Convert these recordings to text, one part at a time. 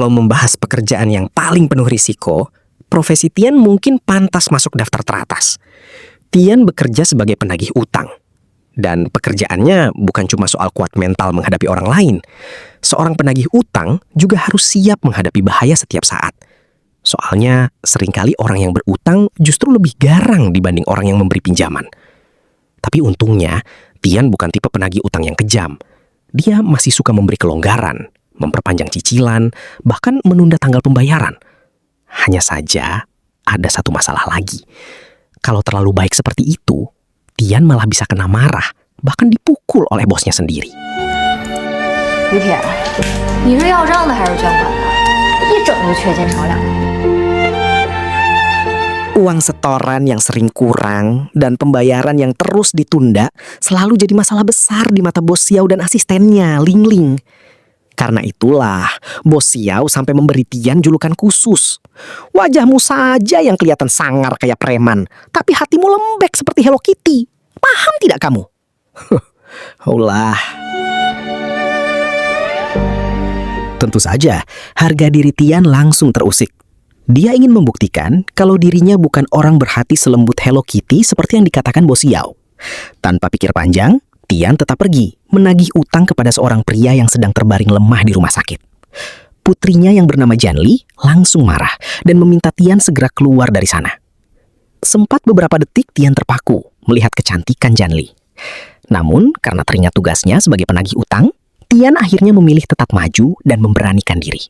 Kalau membahas pekerjaan yang paling penuh risiko, profesi Tian mungkin pantas masuk daftar teratas. Tian bekerja sebagai penagih utang. Dan pekerjaannya bukan cuma soal kuat mental menghadapi orang lain. Seorang penagih utang juga harus siap menghadapi bahaya setiap saat. Soalnya seringkali orang yang berutang justru lebih garang dibanding orang yang memberi pinjaman. Tapi untungnya, Tian bukan tipe penagih utang yang kejam. Dia masih suka memberi kelonggaran, memperpanjang cicilan, bahkan menunda tanggal pembayaran. Hanya saja, ada satu masalah lagi. Kalau terlalu baik seperti itu, Tian malah bisa kena marah, bahkan dipukul oleh bosnya sendiri. 于铁，你是要账的还是捐款的？一整就缺斤少两。 Uang setoran yang sering kurang dan pembayaran yang terus ditunda selalu jadi masalah besar di mata Bos Xiao dan asistennya, Ling Ling. Karena itulah, Bos Xiao sampai memberi Tian julukan khusus. Wajahmu saja yang kelihatan sangar kayak preman, tapi hatimu lembek seperti Hello Kitty. Paham tidak kamu? Ulah. Tentu saja, harga diri Tian langsung terusik. Dia ingin membuktikan kalau dirinya bukan orang berhati selembut Hello Kitty seperti yang dikatakan Bos Xiao. Tanpa pikir panjang, Tian tetap pergi menagih utang kepada seorang pria yang sedang terbaring lemah di rumah sakit. Putrinya yang bernama Janli langsung marah dan meminta Tian segera keluar dari sana. Sempat beberapa detik Tian terpaku melihat kecantikan Janli. Namun karena teringat tugasnya sebagai penagih utang, Tian akhirnya memilih tetap maju dan memberanikan diri.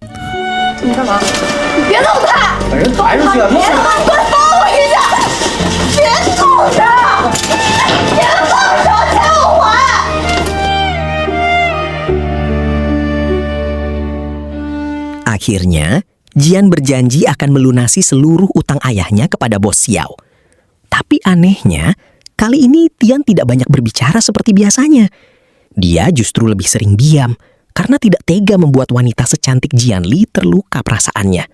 你干嘛？你别动他！把人抬出去啊！别动他！快放我一下！别动他！别放手，钱我还！ Akhirnya, Jian berjanji akan melunasi seluruh utang ayahnya kepada Bos Xiao. Tapi anehnya, kali ini Tian tidak banyak berbicara seperti biasanya. Dia justru lebih sering diam, karena tidak tega membuat wanita secantik Jianli terluka perasaannya.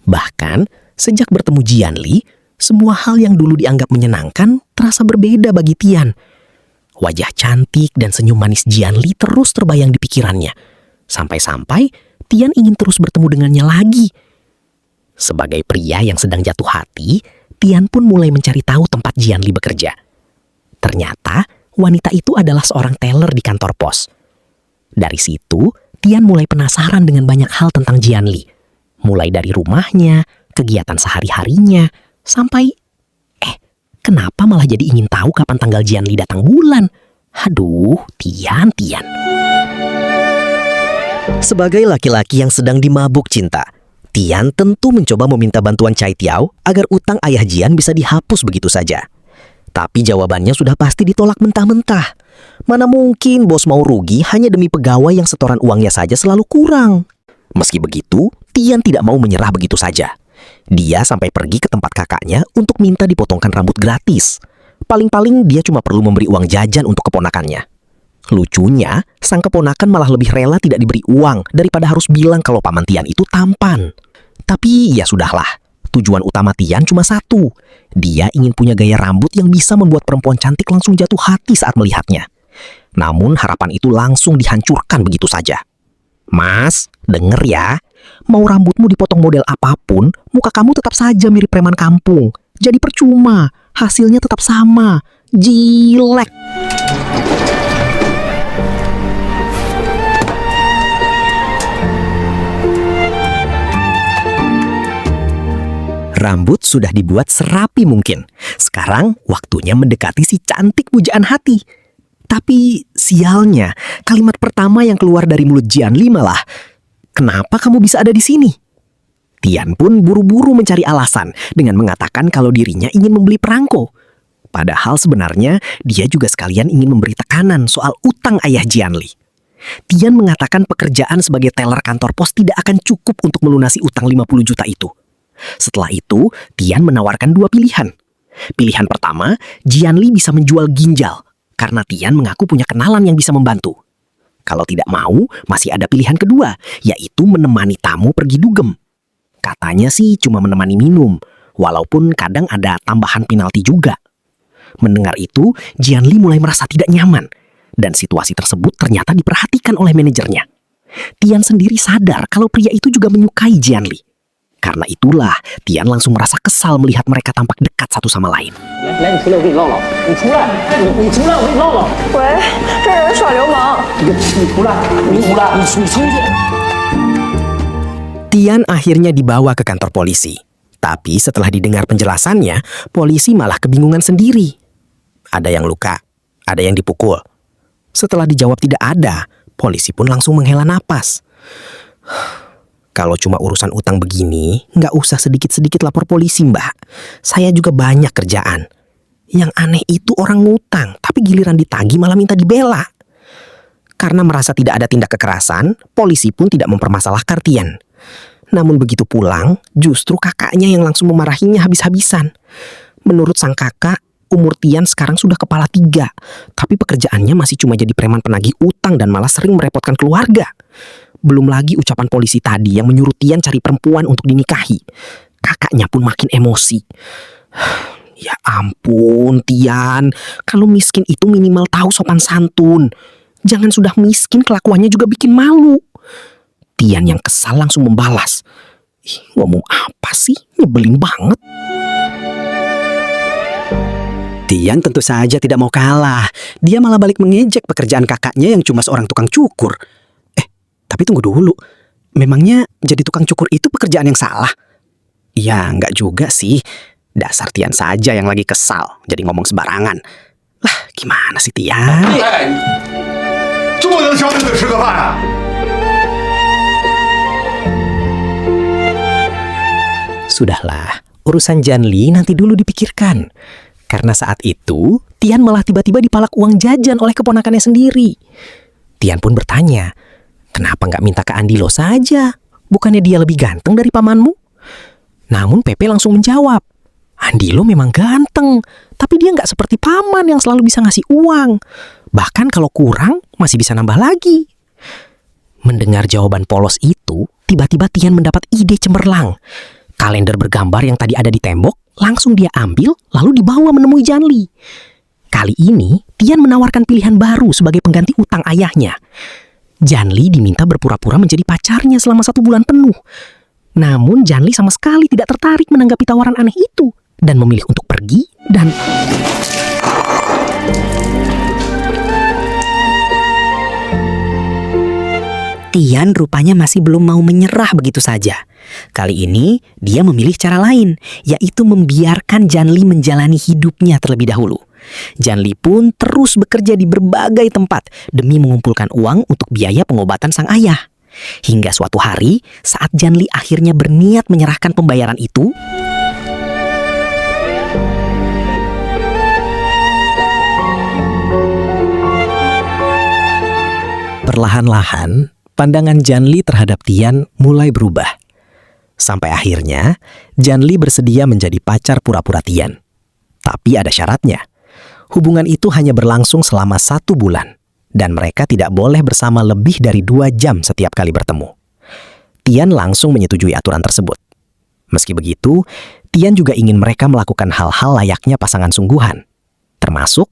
Bahkan, sejak bertemu Jianli, semua hal yang dulu dianggap menyenangkan terasa berbeda bagi Tian. Wajah cantik dan senyum manis Jianli terus terbayang di pikirannya. Sampai-sampai, Tian ingin terus bertemu dengannya lagi. Sebagai pria yang sedang jatuh hati, Tian pun mulai mencari tahu tempat Jianli bekerja. Ternyata, wanita itu adalah seorang teller di kantor pos. Dari situ, Tian mulai penasaran dengan banyak hal tentang Jianli. Mulai dari rumahnya, kegiatan sehari-harinya, sampai... kenapa malah jadi ingin tahu kapan tanggal Jianli datang bulan? Aduh, Tian. Sebagai laki-laki yang sedang dimabuk cinta, Tian tentu mencoba meminta bantuan Cai Tiao agar utang ayah Jian bisa dihapus begitu saja. Tapi jawabannya sudah pasti ditolak mentah-mentah. Mana mungkin bos mau rugi hanya demi pegawai yang setoran uangnya saja selalu kurang. Meski begitu, Tian tidak mau menyerah begitu saja. Dia sampai pergi ke tempat kakaknya untuk minta dipotongkan rambut gratis. Paling-paling dia cuma perlu memberi uang jajan untuk keponakannya. Lucunya, sang keponakan malah lebih rela tidak diberi uang daripada harus bilang kalau paman Tian itu tampan. Tapi ya sudahlah. Tujuan utama Tian cuma satu. Dia ingin punya gaya rambut yang bisa membuat perempuan cantik langsung jatuh hati saat melihatnya. Namun harapan itu langsung dihancurkan begitu saja. Mas, denger ya. Mau rambutmu dipotong model apapun, muka kamu tetap saja mirip preman kampung. Jadi percuma, hasilnya tetap sama. Jelek. Rambut sudah dibuat serapi mungkin. Sekarang waktunya mendekati si cantik pujaan hati. Tapi sialnya, kalimat pertama yang keluar dari mulut Jianli malah, "Kenapa kamu bisa ada di sini?" Tian pun buru-buru mencari alasan dengan mengatakan kalau dirinya ingin membeli perangko. Padahal sebenarnya dia juga sekalian ingin memberi tekanan soal utang ayah Jianli. Tian mengatakan pekerjaan sebagai teller kantor pos tidak akan cukup untuk melunasi utang 50 juta itu. Setelah itu, Tian menawarkan dua pilihan. Pilihan pertama, Jianli bisa menjual ginjal, karena Tian mengaku punya kenalan yang bisa membantu. Kalau tidak mau, masih ada pilihan kedua, yaitu menemani tamu pergi dugem. Katanya sih cuma menemani minum, walaupun kadang ada tambahan penalti juga. Mendengar itu, Jianli mulai merasa tidak nyaman, dan situasi tersebut ternyata diperhatikan oleh manajernya. Tian sendiri sadar kalau pria itu juga menyukai Jianli. Karena itulah, Tian langsung merasa kesal melihat mereka tampak dekat satu sama lain. 来，你出来，我给你唠唠。你出来，你出来，我给你唠唠。喂，这人耍流氓！你出来，你出来，你出去。 Tian akhirnya dibawa ke kantor polisi. Tapi setelah didengar penjelasannya, polisi malah kebingungan sendiri. Ada yang luka, ada yang dipukul. Setelah dijawab tidak ada, polisi pun langsung menghela napas. Kalau cuma urusan utang begini, nggak usah sedikit-sedikit lapor polisi, Mbak. Saya juga banyak kerjaan. Yang aneh itu orang ngutang, tapi giliran ditagih malah minta dibela. Karena merasa tidak ada tindak kekerasan, polisi pun tidak mempermasalahkan Tian. Namun begitu pulang, justru kakaknya yang langsung memarahinya habis-habisan. Menurut sang kakak, umur Tian sekarang sudah kepala 3, tapi pekerjaannya masih cuma jadi preman penagih utang dan malah sering merepotkan keluarga. Belum lagi ucapan polisi tadi yang menyuruh Tian cari perempuan untuk dinikahi. Kakaknya pun makin emosi. Ya ampun, Tian. Kalau miskin itu minimal tahu sopan santun. Jangan sudah miskin, kelakuannya juga bikin malu. Tian yang kesal langsung membalas. Ih, ngomong apa sih? Nyebelin banget. Tian tentu saja tidak mau kalah. Dia malah balik mengejek pekerjaan kakaknya yang cuma seorang tukang cukur. Tapi tunggu dulu, memangnya jadi tukang cukur itu pekerjaan yang salah? Ya, nggak juga sih. Dasar Tian saja yang lagi kesal, jadi ngomong sembarangan. Lah, gimana sih Tian? 这么能小日子吃个饭啊？ Sudahlah, urusan Jianli nanti dulu dipikirkan. Karena saat itu, Tian malah tiba-tiba dipalak uang jajan oleh keponakannya sendiri. Tian pun bertanya, kenapa nggak minta ke Andilo saja? Bukannya dia lebih ganteng dari pamanmu? Namun Pepe langsung menjawab, Andilo memang ganteng, tapi dia nggak seperti paman yang selalu bisa ngasih uang. Bahkan kalau kurang, masih bisa nambah lagi. Mendengar jawaban polos itu, tiba-tiba Tian mendapat ide cemerlang. Kalender bergambar yang tadi ada di tembok, langsung dia ambil, lalu dibawa menemui Jianli. Kali ini, Tian menawarkan pilihan baru sebagai pengganti utang ayahnya. Jianli diminta berpura-pura menjadi pacarnya selama 1 bulan penuh. Namun Jianli sama sekali tidak tertarik menanggapi tawaran aneh itu dan memilih untuk pergi dan... Tian rupanya masih belum mau menyerah begitu saja. Kali ini dia memilih cara lain, yaitu membiarkan Jianli menjalani hidupnya terlebih dahulu. Jianli pun terus bekerja di berbagai tempat demi mengumpulkan uang untuk biaya pengobatan sang ayah. Hingga suatu hari, saat Jianli akhirnya berniat menyerahkan pembayaran itu, perlahan-lahan pandangan Jianli terhadap Tian mulai berubah. Sampai akhirnya, Jianli bersedia menjadi pacar pura-pura Tian. Tapi ada syaratnya. Hubungan itu hanya berlangsung selama 1 bulan, dan mereka tidak boleh bersama lebih dari 2 jam setiap kali bertemu. Tian langsung menyetujui aturan tersebut. Meski begitu, Tian juga ingin mereka melakukan hal-hal layaknya pasangan sungguhan. Termasuk,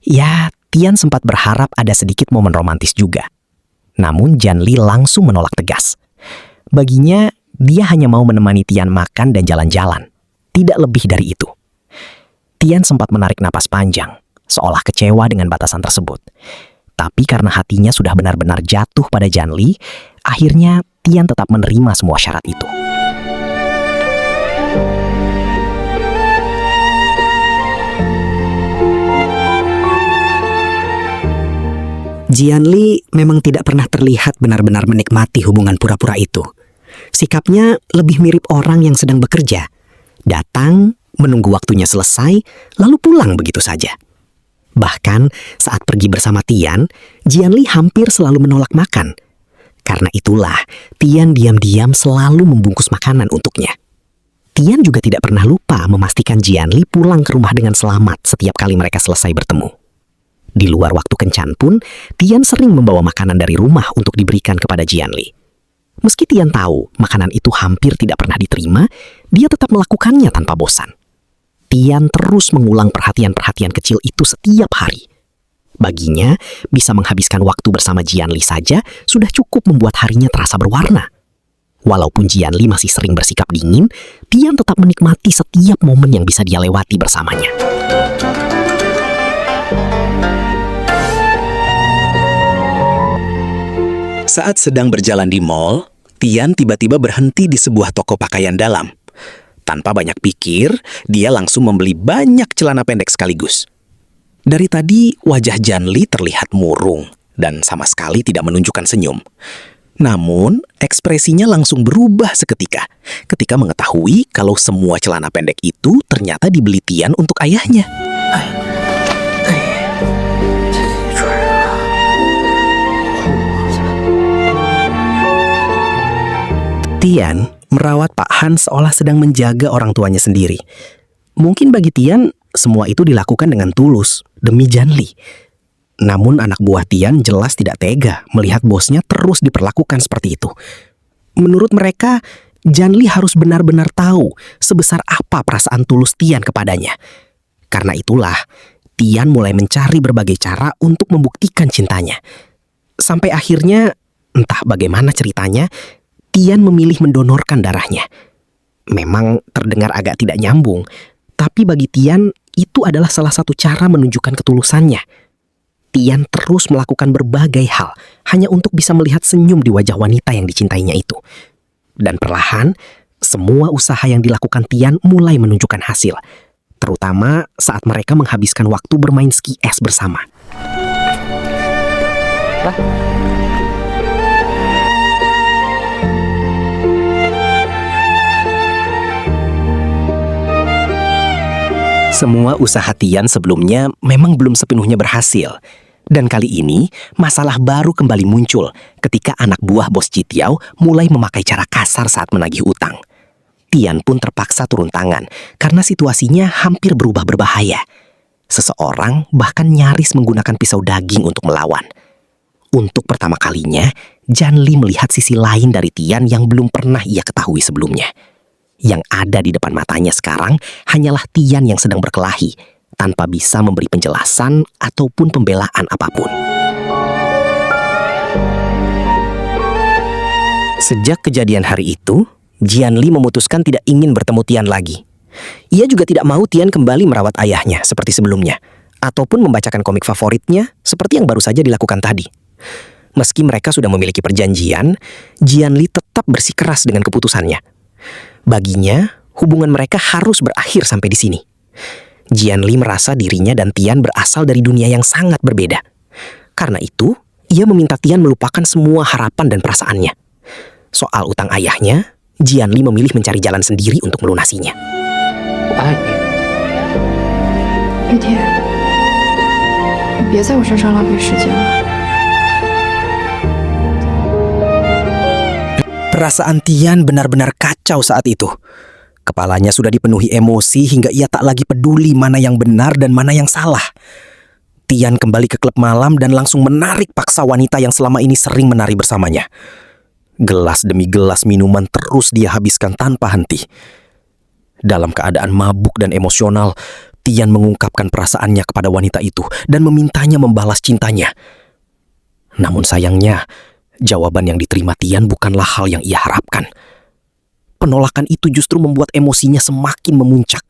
ya Tian sempat berharap ada sedikit momen romantis juga. Namun Jianli langsung menolak tegas. Baginya, dia hanya mau menemani Tian makan dan jalan-jalan. Tidak lebih dari itu. Tian sempat menarik napas panjang, seolah kecewa dengan batasan tersebut. Tapi karena hatinya sudah benar-benar jatuh pada Jianli, akhirnya Tian tetap menerima semua syarat itu. Jianli memang tidak pernah terlihat benar-benar menikmati hubungan pura-pura itu. Sikapnya lebih mirip orang yang sedang bekerja. Datang, menunggu waktunya selesai, lalu pulang begitu saja. Bahkan saat pergi bersama Tian, Jianli hampir selalu menolak makan. Karena itulah, Tian diam-diam selalu membungkus makanan untuknya. Tian juga tidak pernah lupa memastikan Jianli pulang ke rumah dengan selamat setiap kali mereka selesai bertemu. Di luar waktu kencan pun, Tian sering membawa makanan dari rumah untuk diberikan kepada Jianli. Meski Tian tahu makanan itu hampir tidak pernah diterima, dia tetap melakukannya tanpa bosan. Tian terus mengulang perhatian-perhatian kecil itu setiap hari. Baginya, bisa menghabiskan waktu bersama Jianli saja sudah cukup membuat harinya terasa berwarna. Walaupun Jianli masih sering bersikap dingin, Tian tetap menikmati setiap momen yang bisa dia lewati bersamanya. Saat sedang berjalan di mall, Tian tiba-tiba berhenti di sebuah toko pakaian dalam. Tanpa banyak pikir, dia langsung membeli banyak celana pendek sekaligus. Dari tadi, wajah Jianli terlihat murung dan sama sekali tidak menunjukkan senyum. Namun, ekspresinya langsung berubah seketika ketika mengetahui kalau semua celana pendek itu ternyata dibeli Tian untuk ayahnya. Tian merawat Pak Han seolah sedang menjaga orang tuanya sendiri. Mungkin bagi Tian, semua itu dilakukan dengan tulus demi Jianli. Namun anak buah Tian jelas tidak tega melihat bosnya terus diperlakukan seperti itu. Menurut mereka, Jianli harus benar-benar tahu sebesar apa perasaan tulus Tian kepadanya. Karena itulah, Tian mulai mencari berbagai cara untuk membuktikan cintanya. Sampai akhirnya, entah bagaimana ceritanya, Tian memilih mendonorkan darahnya. Memang terdengar agak tidak nyambung, tapi bagi Tian, itu adalah salah satu cara menunjukkan ketulusannya. Tian terus melakukan berbagai hal hanya untuk bisa melihat senyum di wajah wanita yang dicintainya itu. Dan perlahan, semua usaha yang dilakukan Tian mulai menunjukkan hasil. Terutama saat mereka menghabiskan waktu bermain ski es bersama. Semua usaha Tian sebelumnya memang belum sepenuhnya berhasil. Dan kali ini, masalah baru kembali muncul ketika anak buah bos Citiao mulai memakai cara kasar saat menagih utang. Tian pun terpaksa turun tangan karena situasinya hampir berubah berbahaya. Seseorang bahkan nyaris menggunakan pisau daging untuk melawan. Untuk pertama kalinya, Jianli melihat sisi lain dari Tian yang belum pernah ia ketahui sebelumnya. Yang ada di depan matanya sekarang hanyalah Tian yang sedang berkelahi, tanpa bisa memberi penjelasan ataupun pembelaan apapun. Sejak kejadian hari itu, Jianli memutuskan tidak ingin bertemu Tian lagi. Ia juga tidak mau Tian kembali merawat ayahnya seperti sebelumnya, ataupun membacakan komik favoritnya seperti yang baru saja dilakukan tadi. Meski mereka sudah memiliki perjanjian, Jianli tetap bersikeras dengan keputusannya. Baginya, hubungan mereka harus berakhir sampai di sini. Jianli merasa dirinya dan Tian berasal dari dunia yang sangat berbeda. Karena itu, ia meminta Tian melupakan semua harapan dan perasaannya. Soal utang ayahnya, Jianli memilih mencari jalan sendiri untuk melunasinya.雨天，你别在我身上浪费时间了。 Perasaan Tian benar-benar kacau saat itu. Kepalanya sudah dipenuhi emosi hingga ia tak lagi peduli mana yang benar dan mana yang salah. Tian kembali ke klub malam dan langsung menarik paksa wanita yang selama ini sering menari bersamanya. Gelas demi gelas minuman terus dia habiskan tanpa henti. Dalam keadaan mabuk dan emosional, Tian mengungkapkan perasaannya kepada wanita itu dan memintanya membalas cintanya. Namun sayangnya, jawaban yang diterima Tian bukanlah hal yang ia harapkan. Penolakan itu justru membuat emosinya semakin memuncak.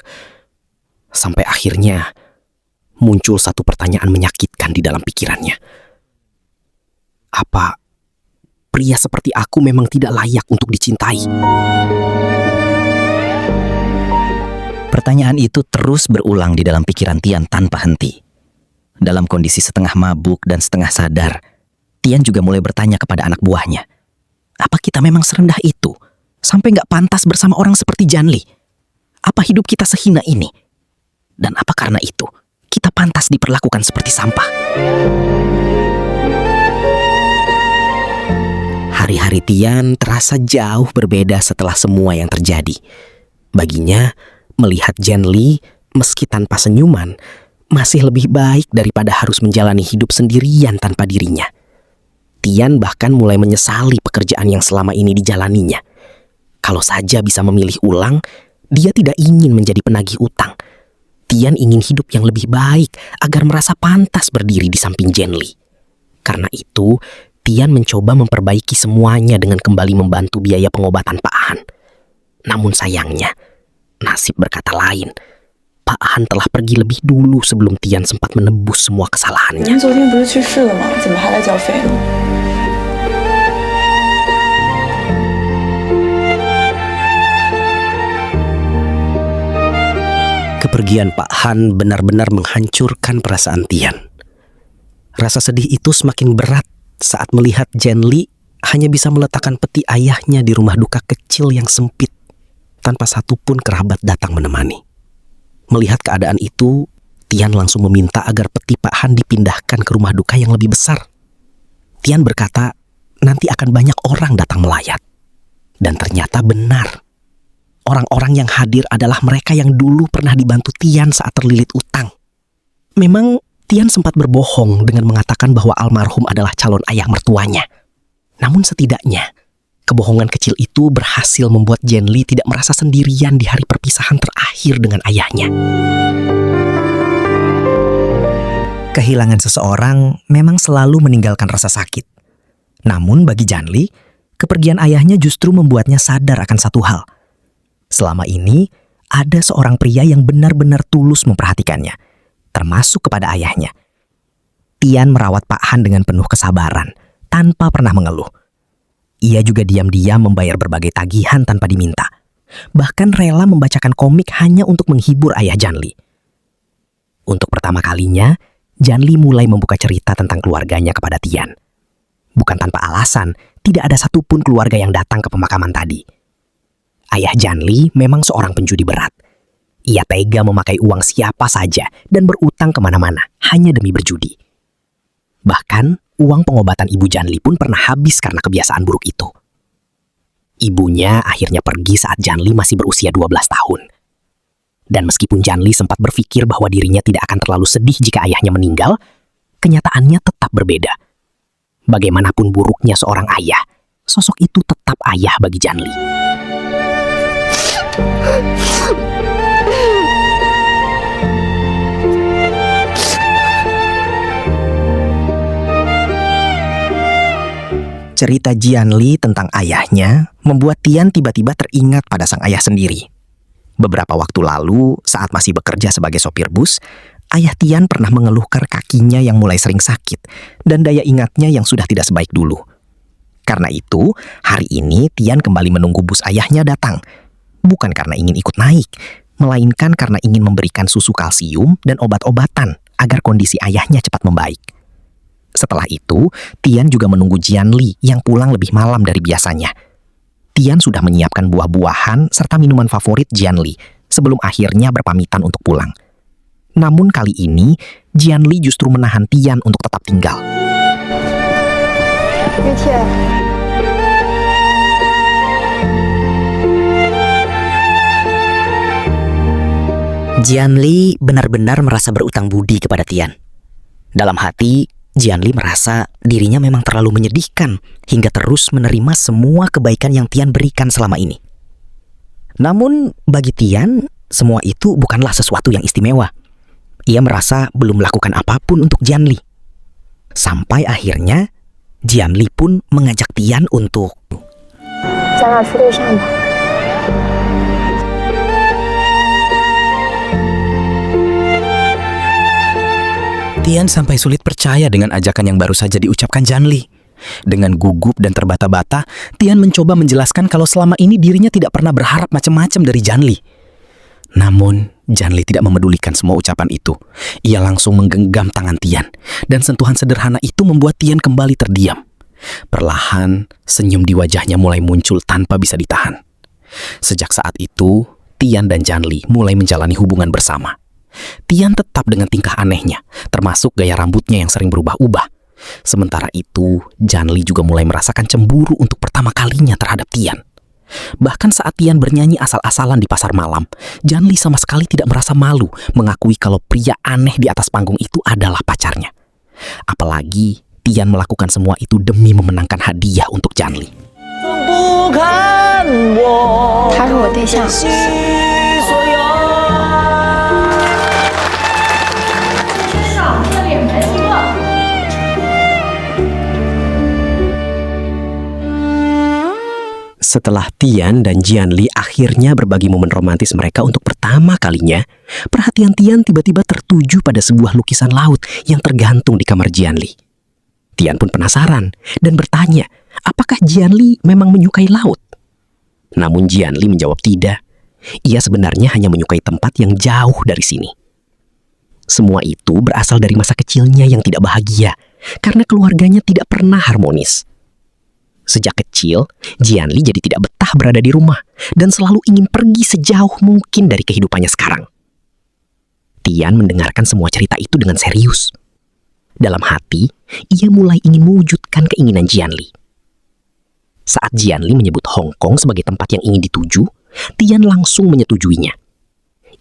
Sampai akhirnya, muncul satu pertanyaan menyakitkan di dalam pikirannya. Apa pria seperti aku memang tidak layak untuk dicintai? Pertanyaan itu terus berulang di dalam pikiran Tian tanpa henti. Dalam kondisi setengah mabuk dan setengah sadar, Tian juga mulai bertanya kepada anak buahnya, apa kita memang serendah itu? Sampai gak pantas bersama orang seperti Jianli? Apa hidup kita sehina ini? Dan apa karena itu kita pantas diperlakukan seperti sampah? Hari-hari Tian terasa jauh berbeda setelah semua yang terjadi. Baginya, melihat Jianli meski tanpa senyuman masih lebih baik daripada harus menjalani hidup sendirian tanpa dirinya. Tian bahkan mulai menyesali pekerjaan yang selama ini dijalaninya. Kalau saja bisa memilih ulang, dia tidak ingin menjadi penagih utang. Tian ingin hidup yang lebih baik agar merasa pantas berdiri di samping Jenli. Karena itu, Tian mencoba memperbaiki semuanya dengan kembali membantu biaya pengobatan Pak Han. Namun sayangnya, nasib berkata lain. Pak Han telah pergi lebih dulu sebelum Tian sempat menebus semua kesalahannya. 您昨天不是去世了吗？怎么还来交费呢？ Kepergian Pak Han benar-benar menghancurkan perasaan Tian. Rasa sedih itu semakin berat saat melihat Jenli hanya bisa meletakkan peti ayahnya di rumah duka kecil yang sempit tanpa satupun kerabat datang menemani. Melihat keadaan itu, Tian langsung meminta agar peti Pak Han dipindahkan ke rumah duka yang lebih besar. Tian berkata, nanti akan banyak orang datang melayat. Dan ternyata benar. Orang-orang yang hadir adalah mereka yang dulu pernah dibantu Tian saat terlilit utang. Memang Tian sempat berbohong dengan mengatakan bahwa almarhum adalah calon ayah mertuanya. Namun setidaknya, kebohongan kecil itu berhasil membuat Jenli tidak merasa sendirian di hari perpisahan terakhir dengan ayahnya. Kehilangan seseorang memang selalu meninggalkan rasa sakit. Namun bagi Janli, kepergian ayahnya justru membuatnya sadar akan satu hal. Selama ini, ada seorang pria yang benar-benar tulus memperhatikannya, termasuk kepada ayahnya. Tian merawat Pak Han dengan penuh kesabaran, tanpa pernah mengeluh. Ia juga diam-diam membayar berbagai tagihan tanpa diminta. Bahkan rela membacakan komik hanya untuk menghibur ayah Janli. Untuk pertama kalinya, Janli mulai membuka cerita tentang keluarganya kepada Tian. Bukan tanpa alasan, tidak ada satupun keluarga yang datang ke pemakaman tadi. Ayah Janli memang seorang penjudi berat. Ia tega memakai uang siapa saja dan berutang kemana-mana hanya demi berjudi. Bahkan, uang pengobatan ibu Janli pun pernah habis karena kebiasaan buruk itu. Ibunya akhirnya pergi saat Janli masih berusia 12 tahun. Dan meskipun Janli sempat berpikir bahwa dirinya tidak akan terlalu sedih jika ayahnya meninggal, kenyataannya tetap berbeda. Bagaimanapun buruknya seorang ayah, sosok itu tetap ayah bagi Janli. Cerita Jianli tentang ayahnya membuat Tian tiba-tiba teringat pada sang ayah sendiri. Beberapa waktu lalu, saat masih bekerja sebagai sopir bus, ayah Tian pernah mengeluhkan kakinya yang mulai sering sakit dan daya ingatnya yang sudah tidak sebaik dulu. Karena itu, hari ini Tian kembali menunggu bus ayahnya datang. Bukan karena ingin ikut naik, melainkan karena ingin memberikan susu kalsium dan obat-obatan agar kondisi ayahnya cepat membaik. Setelah itu, Tian juga menunggu Jianli yang pulang lebih malam dari biasanya. Tian sudah menyiapkan buah-buahan serta minuman favorit Jianli sebelum akhirnya berpamitan untuk pulang. Namun kali ini, Jianli justru menahan Tian untuk tetap tinggal. Jianli benar-benar merasa berutang budi kepada Tian. Dalam hati, Jianli merasa dirinya memang terlalu menyedihkan hingga terus menerima semua kebaikan yang Tian berikan selama ini. Namun bagi Tian, semua itu bukanlah sesuatu yang istimewa. Ia merasa belum melakukan apapun untuk Jianli. Sampai akhirnya, Jianli pun mengajak Tian untuk Tian sampai sulit percaya dengan ajakan yang baru saja diucapkan Janli. Dengan gugup dan terbata-bata, Tian mencoba menjelaskan kalau selama ini dirinya tidak pernah berharap macam-macam dari Janli. Namun, Janli tidak memedulikan semua ucapan itu. Ia langsung menggenggam tangan Tian, dan sentuhan sederhana itu membuat Tian kembali terdiam. Perlahan, senyum di wajahnya mulai muncul tanpa bisa ditahan. Sejak saat itu, Tian dan Janli mulai menjalani hubungan bersama. Tian tetap dengan tingkah anehnya, termasuk gaya rambutnya yang sering berubah-ubah. Sementara itu, Janli juga mulai merasakan cemburu untuk pertama kalinya terhadap Tian. Bahkan saat Tian bernyanyi asal-asalan di pasar malam, Janli sama sekali tidak merasa malu mengakui kalau pria aneh di atas panggung itu adalah pacarnya. Apalagi Tian melakukan semua itu demi memenangkan hadiah untuk Janli. 他是我对象。Setelah Tian dan Jianli akhirnya berbagi momen romantis mereka untuk pertama kalinya, perhatian Tian tiba-tiba tertuju pada sebuah lukisan laut yang tergantung di kamar Jianli. Tian pun penasaran dan bertanya, apakah Jianli memang menyukai laut? Namun Jianli menjawab tidak. Ia sebenarnya hanya menyukai tempat yang jauh dari sini. Semua itu berasal dari masa kecilnya yang tidak bahagia, karena keluarganya tidak pernah harmonis. Sejak kecil, Jianli jadi tidak betah berada di rumah dan selalu ingin pergi sejauh mungkin dari kehidupannya sekarang. Tian mendengarkan semua cerita itu dengan serius. Dalam hati, ia mulai ingin mewujudkan keinginan Jianli. Saat Jianli menyebut Hong Kong sebagai tempat yang ingin dituju, Tian langsung menyetujuinya.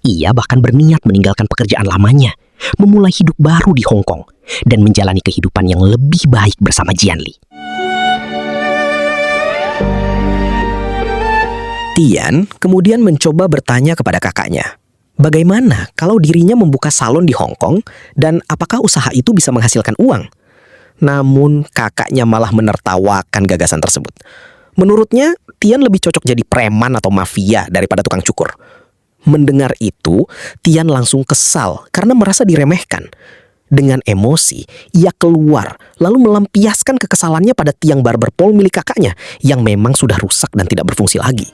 Ia bahkan berniat meninggalkan pekerjaan lamanya, memulai hidup baru di Hong Kong, dan menjalani kehidupan yang lebih baik bersama Jianli. Tian kemudian mencoba bertanya kepada kakaknya, bagaimana kalau dirinya membuka salon di Hong Kong dan apakah usaha itu bisa menghasilkan uang? Namun kakaknya malah menertawakan gagasan tersebut. Menurutnya, Tian lebih cocok jadi preman atau mafia daripada tukang cukur. Mendengar itu, Tian langsung kesal karena merasa diremehkan. Dengan emosi, ia keluar lalu melampiaskan kekesalannya pada tiang barber pole milik kakaknya yang memang sudah rusak dan tidak berfungsi lagi.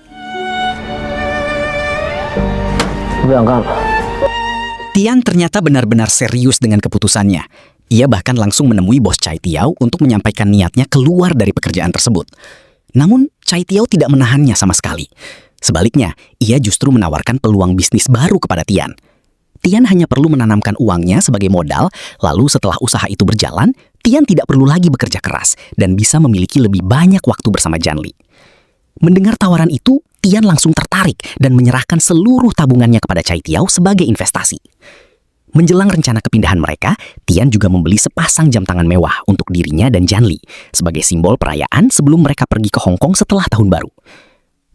Tian ternyata benar-benar serius dengan keputusannya. Ia bahkan langsung menemui bos Chai Tiao untuk menyampaikan niatnya keluar dari pekerjaan tersebut. Namun, Chai Tiao tidak menahannya sama sekali. Sebaliknya, ia justru menawarkan peluang bisnis baru kepada Tian. Tian hanya perlu menanamkan uangnya sebagai modal, lalu setelah usaha itu berjalan, Tian tidak perlu lagi bekerja keras dan bisa memiliki lebih banyak waktu bersama Jianli. Mendengar tawaran itu, Tian langsung tertarik dan menyerahkan seluruh tabungannya kepada Chai Tiao sebagai investasi. Menjelang rencana kepindahan mereka, Tian juga membeli sepasang jam tangan mewah untuk dirinya dan Jianli sebagai simbol perayaan sebelum mereka pergi ke Hong Kong setelah tahun baru.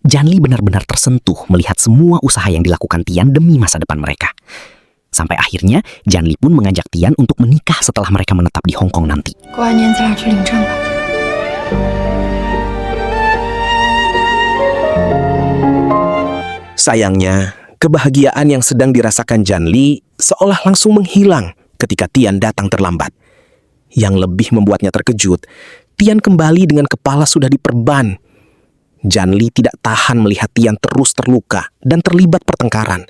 Jianli benar-benar tersentuh melihat semua usaha yang dilakukan Tian demi masa depan mereka. Sampai akhirnya, Jianli pun mengajak Tian untuk menikah setelah mereka menetap di Hong Kong nanti. 过完年咱俩去领证吧。 Sayangnya, kebahagiaan yang sedang dirasakan Jianli seolah langsung menghilang ketika Tian datang terlambat. Yang lebih membuatnya terkejut, Tian kembali dengan kepala sudah diperban. Jianli tidak tahan melihat Tian terus terluka dan terlibat pertengkaran.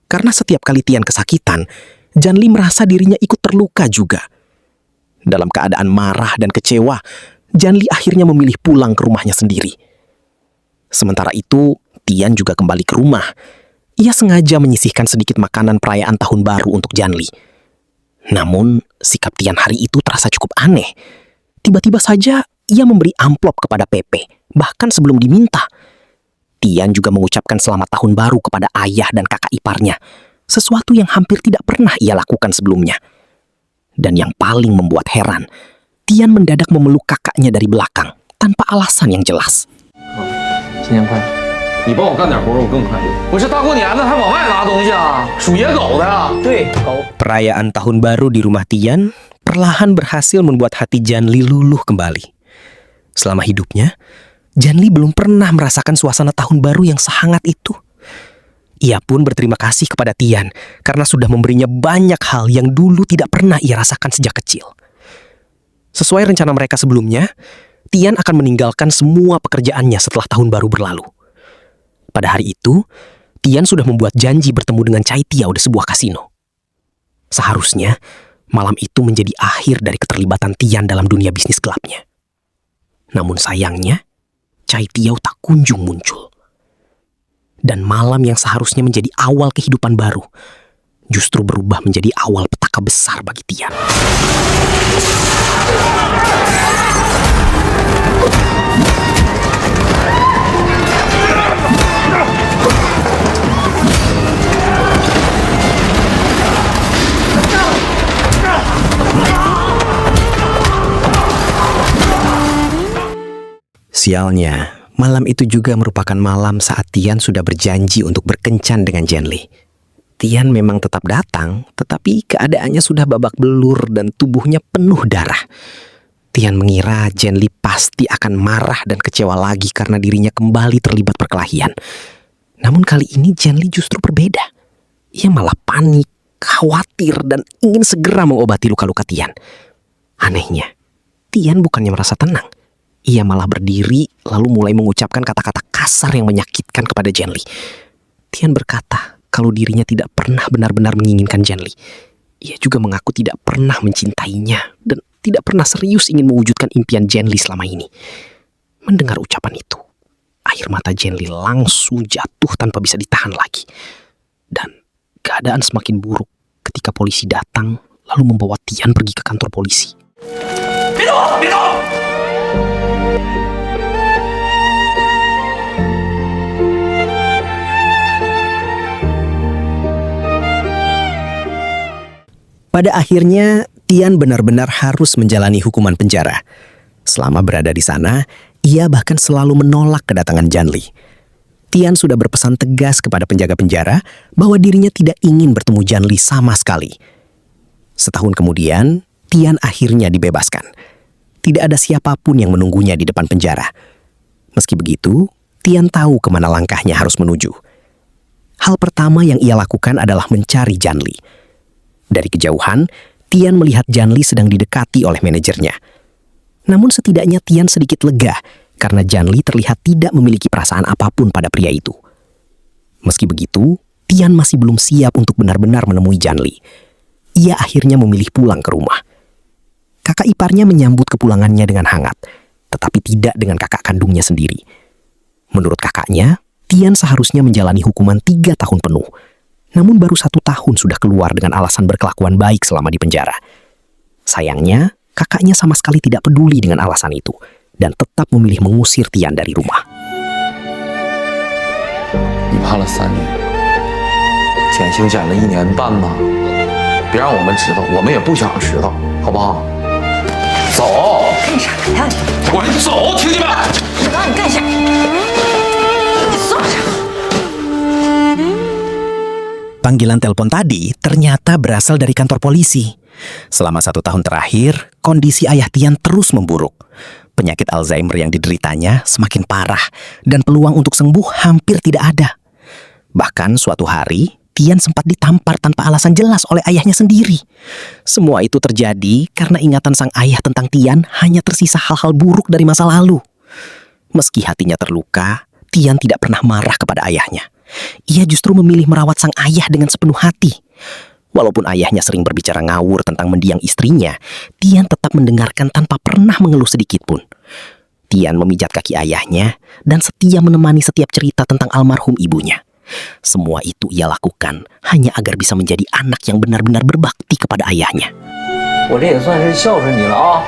Karena setiap kali Tian kesakitan, Jianli merasa dirinya ikut terluka juga. Dalam keadaan marah dan kecewa, Jianli akhirnya memilih pulang ke rumahnya sendiri. Sementara itu, Tian juga kembali ke rumah. Ia sengaja menyisihkan sedikit makanan perayaan tahun baru untuk Jianli. Namun, sikap Tian hari itu terasa cukup aneh. Tiba-tiba saja, ia memberi amplop kepada Pepe, bahkan sebelum diminta. Tian juga mengucapkan selamat tahun baru kepada ayah dan kakak iparnya, sesuatu yang hampir tidak pernah ia lakukan sebelumnya. Dan yang paling membuat heran, Tian mendadak memeluk kakaknya dari belakang, tanpa alasan yang jelas. 新年快乐！你帮我干点活，我更快乐。不是大过年的还往外拿东西啊？属野狗的呀？对，狗。 Perayaan tahun baru di rumah Tian perlahan berhasil membuat hati Jianli luluh kembali. Selama hidupnya, Jianli belum pernah merasakan suasana tahun baru yang sehangat itu. Ia pun berterima kasih kepada Tian karena sudah memberinya banyak hal yang dulu tidak pernah ia rasakan sejak kecil. Sesuai rencana mereka sebelumnya, Tian akan meninggalkan semua pekerjaannya setelah tahun baru berlalu. Pada hari itu, Tian sudah membuat janji bertemu dengan Chai Tiao di sebuah kasino. Seharusnya, malam itu menjadi akhir dari keterlibatan Tian dalam dunia bisnis gelapnya. Namun sayangnya, Chai Tiao tak kunjung muncul. Dan malam yang seharusnya menjadi awal kehidupan baru, justru berubah menjadi awal petaka besar bagi Tian. Sialnya, malam itu juga merupakan malam saat Tian sudah berjanji untuk berkencan dengan Jianli. Tian memang tetap datang, tetapi keadaannya sudah babak belur dan tubuhnya penuh darah. Tian mengira Jenli pasti akan marah dan kecewa lagi karena dirinya kembali terlibat perkelahian. Namun kali ini Jenli justru berbeda. Ia malah panik, khawatir, dan ingin segera mengobati luka-luka Tian. Anehnya, Tian bukannya merasa tenang. Ia malah berdiri lalu mulai mengucapkan kata-kata kasar yang menyakitkan kepada Jenli. Tian berkata kalau dirinya tidak pernah benar-benar menginginkan Jenli. Ia juga mengaku tidak pernah mencintainya dan tidak pernah serius ingin mewujudkan impian Jenli selama ini. Mendengar ucapan itu, air mata Jenli langsung jatuh tanpa bisa ditahan lagi. Dan keadaan semakin buruk ketika polisi datang lalu membawa Tian pergi ke kantor polisi. Pada akhirnya, Tian benar-benar harus menjalani hukuman penjara. Selama berada di sana, ia bahkan selalu menolak kedatangan Janli. Tian sudah berpesan tegas kepada penjaga penjara bahwa dirinya tidak ingin bertemu Janli sama sekali. Setahun kemudian, Tian akhirnya dibebaskan. Tidak ada siapapun yang menunggunya di depan penjara. Meski begitu, Tian tahu kemana langkahnya harus menuju. Hal pertama yang ia lakukan adalah mencari Janli. Dari kejauhan, Tian melihat Janli sedang didekati oleh manajernya. Namun setidaknya Tian sedikit lega karena Janli terlihat tidak memiliki perasaan apapun pada pria itu. Meski begitu, Tian masih belum siap untuk benar-benar menemui Janli. Ia akhirnya memilih pulang ke rumah. Kakak iparnya menyambut kepulangannya dengan hangat, tetapi tidak dengan kakak kandungnya sendiri. Menurut kakaknya, Tian seharusnya menjalani hukuman 3 tahun penuh. Namun baru 1 tahun sudah keluar dengan alasan berkelakuan baik selama di penjara. Sayangnya, kakaknya sama sekali tidak peduli dengan alasan itu dan tetap memilih mengusir Tian dari rumah. 你判了3年，减刑减了1年半吧，别让我们知道，我们也不想知道，好不好？走！干啥呀你？我说你走，听见没？我让你干啥？你送啥？ Panggilan telepon tadi ternyata berasal dari kantor polisi. Selama 1 tahun terakhir, kondisi ayah Tian terus memburuk. Penyakit Alzheimer yang dideritanya semakin parah dan peluang untuk sembuh hampir tidak ada. Bahkan suatu hari, Tian sempat ditampar tanpa alasan jelas oleh ayahnya sendiri. Semua itu terjadi karena ingatan sang ayah tentang Tian hanya tersisa hal-hal buruk dari masa lalu. Meski hatinya terluka, Tian tidak pernah marah kepada ayahnya. Ia justru memilih merawat sang ayah dengan sepenuh hati. Walaupun ayahnya sering berbicara ngawur tentang mendiang istrinya, Tian tetap mendengarkan tanpa pernah mengeluh sedikit pun. Tian memijat kaki ayahnya dan setia menemani setiap cerita tentang almarhum ibunya. Semua itu ia lakukan hanya agar bisa menjadi anak yang benar-benar berbakti kepada ayahnya. 我这也算是孝顺你了啊。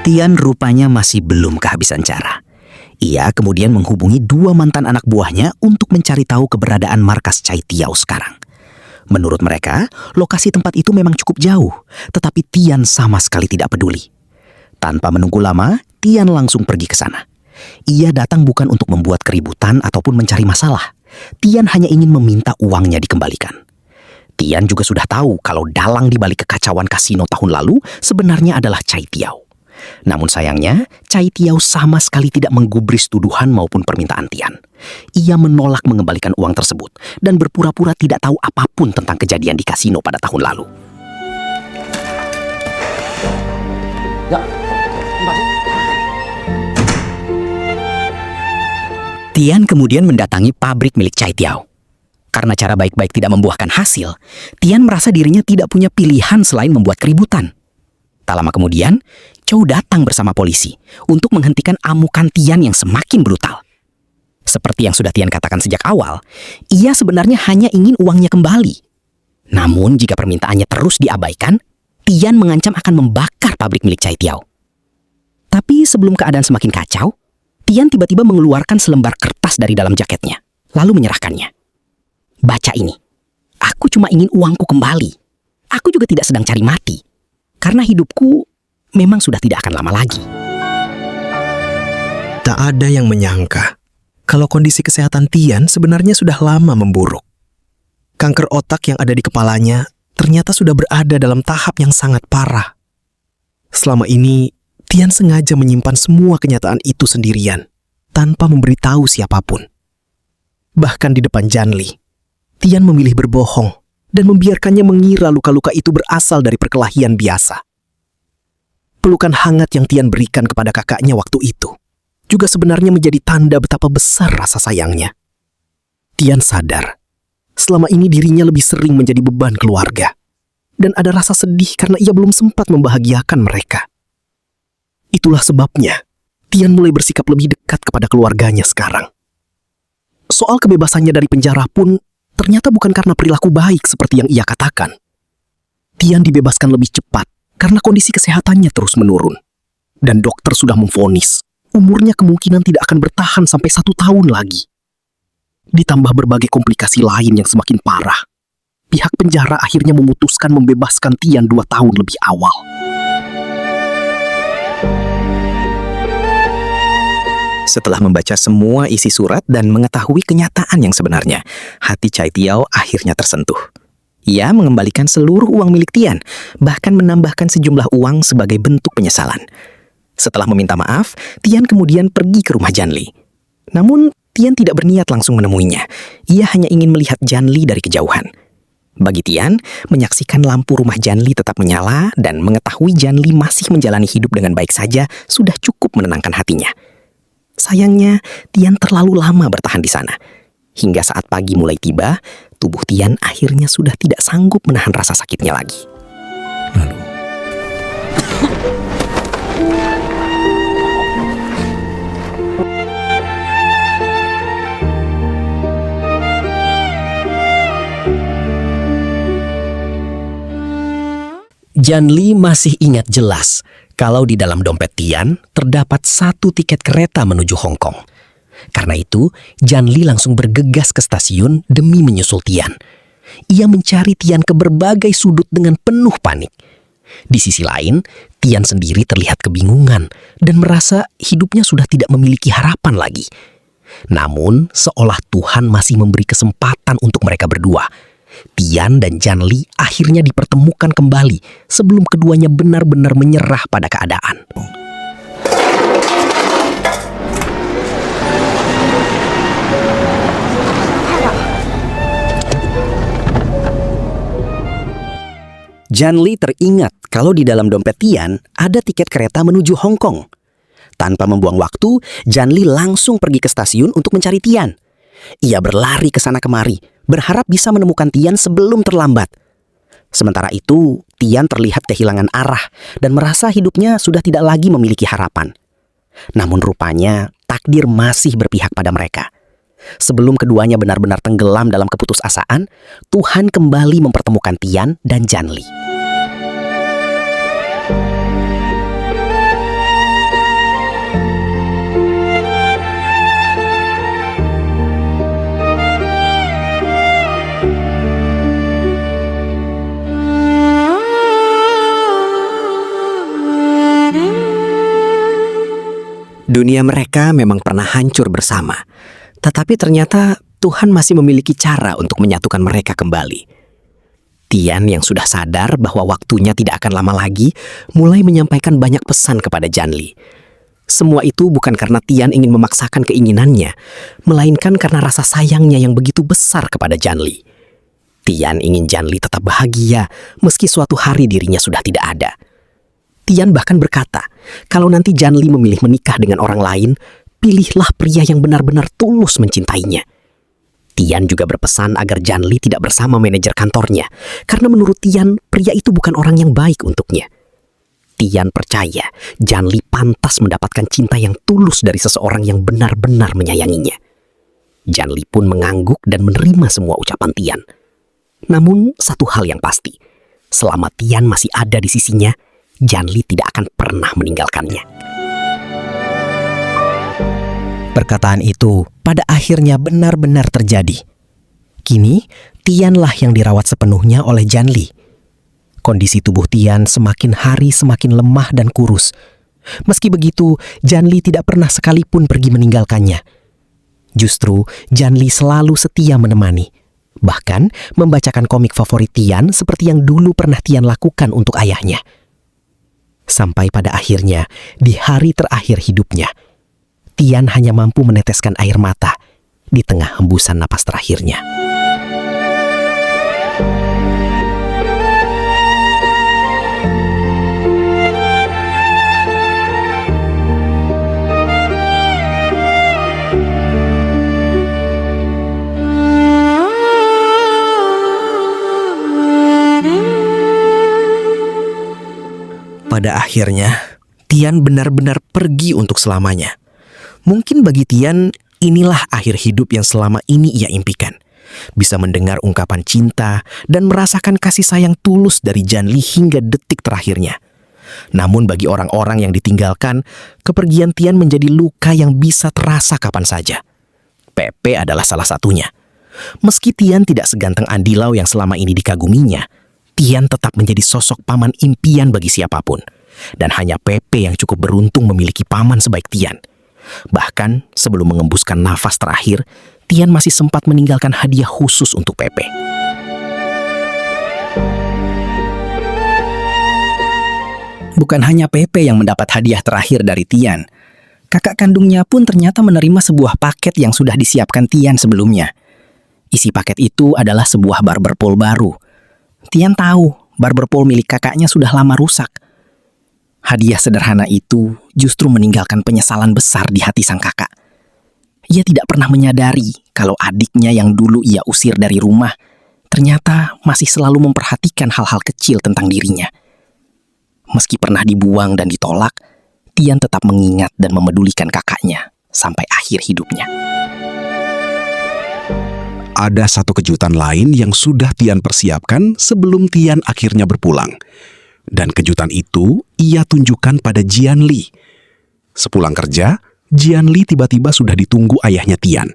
Tian rupanya masih belum kehabisan cara. Ia kemudian menghubungi 2 mantan anak buahnya untuk mencari tahu keberadaan markas Chai Tiao sekarang. Menurut mereka, lokasi tempat itu memang cukup jauh, tetapi Tian sama sekali tidak peduli. Tanpa menunggu lama, Tian langsung pergi ke sana. Ia datang bukan untuk membuat keributan ataupun mencari masalah. Tian hanya ingin meminta uangnya dikembalikan. Tian juga sudah tahu kalau dalang di balik kekacauan kasino tahun lalu sebenarnya adalah Chai Tiao. Namun sayangnya, Chai Tiao sama sekali tidak menggubris tuduhan maupun permintaan Tian. Ia menolak mengembalikan uang tersebut dan berpura-pura tidak tahu apapun tentang kejadian di kasino pada tahun lalu. Ya, Tian kemudian mendatangi pabrik milik Chai Tiao. Karena cara baik-baik tidak membuahkan hasil, Tian merasa dirinya tidak punya pilihan selain membuat keributan. Tak lama kemudian, Chou datang bersama polisi untuk menghentikan amukan Tian yang semakin brutal. Seperti yang sudah Tian katakan sejak awal, ia sebenarnya hanya ingin uangnya kembali. Namun jika permintaannya terus diabaikan, Tian mengancam akan membakar pabrik milik Chai Tiao. Tapi sebelum keadaan semakin kacau, Tian tiba-tiba mengeluarkan selembar kertas dari dalam jaketnya, lalu menyerahkannya. Baca ini, aku cuma ingin uangku kembali. Aku juga tidak sedang cari mati. Karena hidupku memang sudah tidak akan lama lagi. Tak ada yang menyangka kalau kondisi kesehatan Tian sebenarnya sudah lama memburuk. Kanker otak yang ada di kepalanya ternyata sudah berada dalam tahap yang sangat parah. Selama ini, Tian sengaja menyimpan semua kenyataan itu sendirian, tanpa memberitahu siapapun. Bahkan di depan Janli, Tian memilih berbohong dan membiarkannya mengira luka-luka itu berasal dari perkelahian biasa. Pelukan hangat yang Tian berikan kepada kakaknya waktu itu juga sebenarnya menjadi tanda betapa besar rasa sayangnya. Tian sadar, selama ini dirinya lebih sering menjadi beban keluarga, dan ada rasa sedih karena ia belum sempat membahagiakan mereka. Itulah sebabnya Tian mulai bersikap lebih dekat kepada keluarganya sekarang. Soal kebebasannya dari penjara pun ternyata bukan karena perilaku baik seperti yang ia katakan. Tian dibebaskan lebih cepat karena kondisi kesehatannya terus menurun. Dan dokter sudah memvonis umurnya kemungkinan tidak akan bertahan sampai 1 tahun lagi. Ditambah berbagai komplikasi lain yang semakin parah, pihak penjara akhirnya memutuskan membebaskan Tian 2 tahun lebih awal. Setelah membaca semua isi surat dan mengetahui kenyataan yang sebenarnya, hati Chai Tiao akhirnya tersentuh. Ia mengembalikan seluruh uang milik Tian, bahkan menambahkan sejumlah uang sebagai bentuk penyesalan. Setelah meminta maaf, Tian kemudian pergi ke rumah Janli. Namun, Tian tidak berniat langsung menemuinya. Ia hanya ingin melihat Janli dari kejauhan. Bagi Tian, menyaksikan lampu rumah Janli tetap menyala dan mengetahui Janli masih menjalani hidup dengan baik saja sudah cukup menenangkan hatinya. Sayangnya, Tian terlalu lama bertahan di sana. Hingga saat pagi mulai tiba, tubuh Tian akhirnya sudah tidak sanggup menahan rasa sakitnya lagi. Lalu, Janli masih ingat jelas kalau di dalam dompet Tian terdapat 1 tiket kereta menuju Hong Kong. Karena itu, Janli langsung bergegas ke stasiun demi menyusul Tian. Ia mencari Tian ke berbagai sudut dengan penuh panik. Di sisi lain, Tian sendiri terlihat kebingungan dan merasa hidupnya sudah tidak memiliki harapan lagi. Namun, seolah Tuhan masih memberi kesempatan untuk mereka berdua. Tian dan Janli akhirnya dipertemukan kembali sebelum keduanya benar-benar menyerah pada keadaan. Janli teringat kalau di dalam dompet Tian ada tiket kereta menuju Hong Kong. Tanpa membuang waktu, Janli langsung pergi ke stasiun untuk mencari Tian. Ia berlari ke sana kemari, berharap bisa menemukan Tian sebelum terlambat. Sementara itu, Tian terlihat kehilangan arah dan merasa hidupnya sudah tidak lagi memiliki harapan. Namun rupanya, takdir masih berpihak pada mereka. Sebelum keduanya benar-benar tenggelam dalam keputusasaan, Tuhan kembali mempertemukan Tian dan Janli. dunia mereka memang pernah hancur bersama. Tetapi ternyata Tuhan masih memiliki cara untuk menyatukan mereka kembali. Tian yang sudah sadar bahwa waktunya tidak akan lama lagi, mulai menyampaikan banyak pesan kepada Janli. Semua itu bukan karena Tian ingin memaksakan keinginannya, melainkan karena rasa sayangnya yang begitu besar kepada Janli. Tian ingin Janli tetap bahagia, meski suatu hari dirinya sudah tidak ada. Tian bahkan berkata, kalau nanti Janli memilih menikah dengan orang lain, pilihlah pria yang benar-benar tulus mencintainya. Tian juga berpesan agar Janli tidak bersama manajer kantornya, karena menurut Tian, pria itu bukan orang yang baik untuknya. Tian percaya Janli pantas mendapatkan cinta yang tulus dari seseorang yang benar-benar menyayanginya. Janli pun mengangguk dan menerima semua ucapan Tian. Namun satu hal yang pasti, selama Tian masih ada di sisinya, Janli tidak akan pernah meninggalkannya. Perkataan itu pada akhirnya benar-benar terjadi. Kini, Tianlah yang dirawat sepenuhnya oleh Janli. Kondisi tubuh Tian semakin hari semakin lemah dan kurus. Meski begitu, Janli tidak pernah sekalipun pergi meninggalkannya. Justru, Janli selalu setia menemani. Bahkan membacakan komik favorit Tian seperti yang dulu pernah Tian lakukan untuk ayahnya. Sampai pada akhirnya, di hari terakhir hidupnya, Tian hanya mampu meneteskan air mata di tengah hembusan napas terakhirnya. Pada akhirnya, Tian benar-benar pergi untuk selamanya. Mungkin bagi Tian, inilah akhir hidup yang selama ini ia impikan. Bisa mendengar ungkapan cinta dan merasakan kasih sayang tulus dari Janli hingga detik terakhirnya. Namun bagi orang-orang yang ditinggalkan, kepergian Tian menjadi luka yang bisa terasa kapan saja. Pepe adalah salah satunya. Meski Tian tidak seganteng Andilau yang selama ini dikaguminya, Tian tetap menjadi sosok paman impian bagi siapapun. Dan hanya Pepe yang cukup beruntung memiliki paman sebaik Tian. Bahkan sebelum mengembuskan nafas terakhir, Tian masih sempat meninggalkan hadiah khusus untuk Pepe. Bukan hanya Pepe yang mendapat hadiah terakhir dari Tian. Kakak kandungnya pun ternyata menerima sebuah paket yang sudah disiapkan Tian sebelumnya. Isi paket itu adalah sebuah barber pole baru. Tian tahu barber pole milik kakaknya sudah lama rusak. Hadiah sederhana itu justru meninggalkan penyesalan besar di hati sang kakak. Ia tidak pernah menyadari kalau adiknya yang dulu ia usir dari rumah ternyata masih selalu memperhatikan hal-hal kecil tentang dirinya. Meski pernah dibuang dan ditolak, Tian tetap mengingat dan memedulikan kakaknya sampai akhir hidupnya. Ada satu kejutan lain yang sudah Tian persiapkan sebelum Tian akhirnya berpulang. Dan kejutan itu ia tunjukkan pada Jianli. Sepulang kerja, Jianli tiba-tiba sudah ditunggu ayahnya Tian.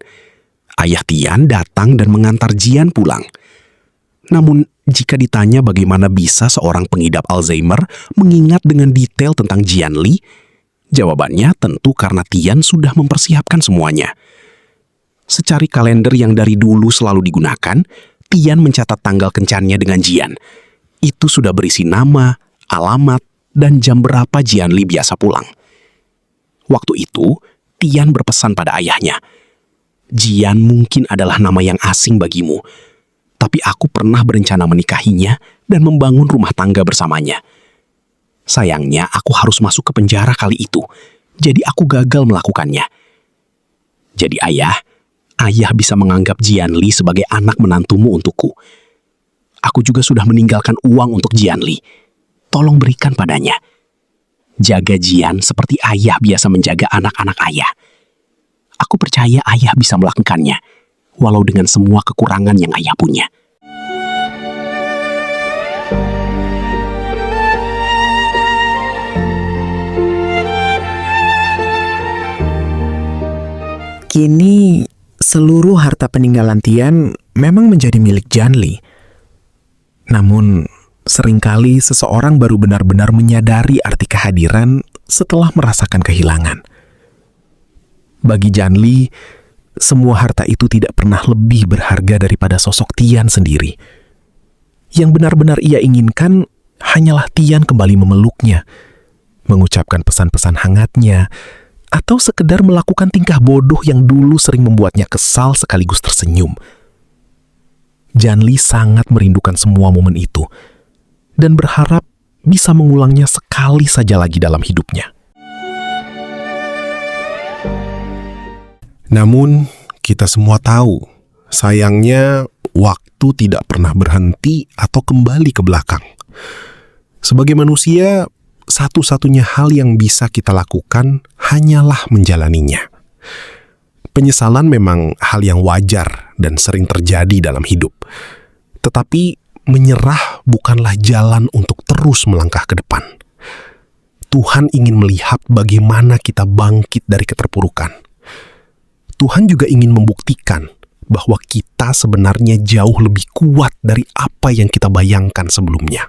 Ayah Tian datang dan mengantar Jian pulang. Namun, jika ditanya bagaimana bisa seorang pengidap Alzheimer mengingat dengan detail tentang Jianli, jawabannya tentu karena Tian sudah mempersiapkan semuanya. Secari kalender yang dari dulu selalu digunakan, Tian mencatat tanggal kencannya dengan Jian. Itu sudah berisi nama, alamat, dan jam berapa Jianli biasa pulang. Waktu itu, Tian berpesan pada ayahnya, "Jian mungkin adalah nama yang asing bagimu, tapi aku pernah berencana menikahinya dan membangun rumah tangga bersamanya. Sayangnya aku harus masuk ke penjara kali itu, jadi aku gagal melakukannya. Jadi ayah bisa menganggap Jianli sebagai anak menantumu untukku. Aku juga sudah meninggalkan uang untuk Jianli. Tolong berikan padanya. Jaga Jian seperti ayah biasa menjaga anak-anak ayah. Aku percaya ayah bisa melakukannya, walau dengan semua kekurangan yang ayah punya." Kini, seluruh harta peninggalan Tian memang menjadi milik Janli. Namun, seringkali seseorang baru benar-benar menyadari arti kehadiran setelah merasakan kehilangan. Bagi Janli, semua harta itu tidak pernah lebih berharga daripada sosok Tian sendiri. Yang benar-benar ia inginkan hanyalah Tian kembali memeluknya, mengucapkan pesan-pesan hangatnya, atau sekedar melakukan tingkah bodoh yang dulu sering membuatnya kesal sekaligus tersenyum. Janli sangat merindukan semua momen itu, dan berharap bisa mengulangnya sekali saja lagi dalam hidupnya. Namun, kita semua tahu, sayangnya waktu tidak pernah berhenti atau kembali ke belakang. Sebagai manusia, satu-satunya hal yang bisa kita lakukan hanyalah menjalaninya. Penyesalan memang hal yang wajar dan sering terjadi dalam hidup. Tetapi menyerah bukanlah jalan untuk terus melangkah ke depan. Tuhan ingin melihat bagaimana kita bangkit dari keterpurukan. Tuhan juga ingin membuktikan bahwa kita sebenarnya jauh lebih kuat dari apa yang kita bayangkan sebelumnya.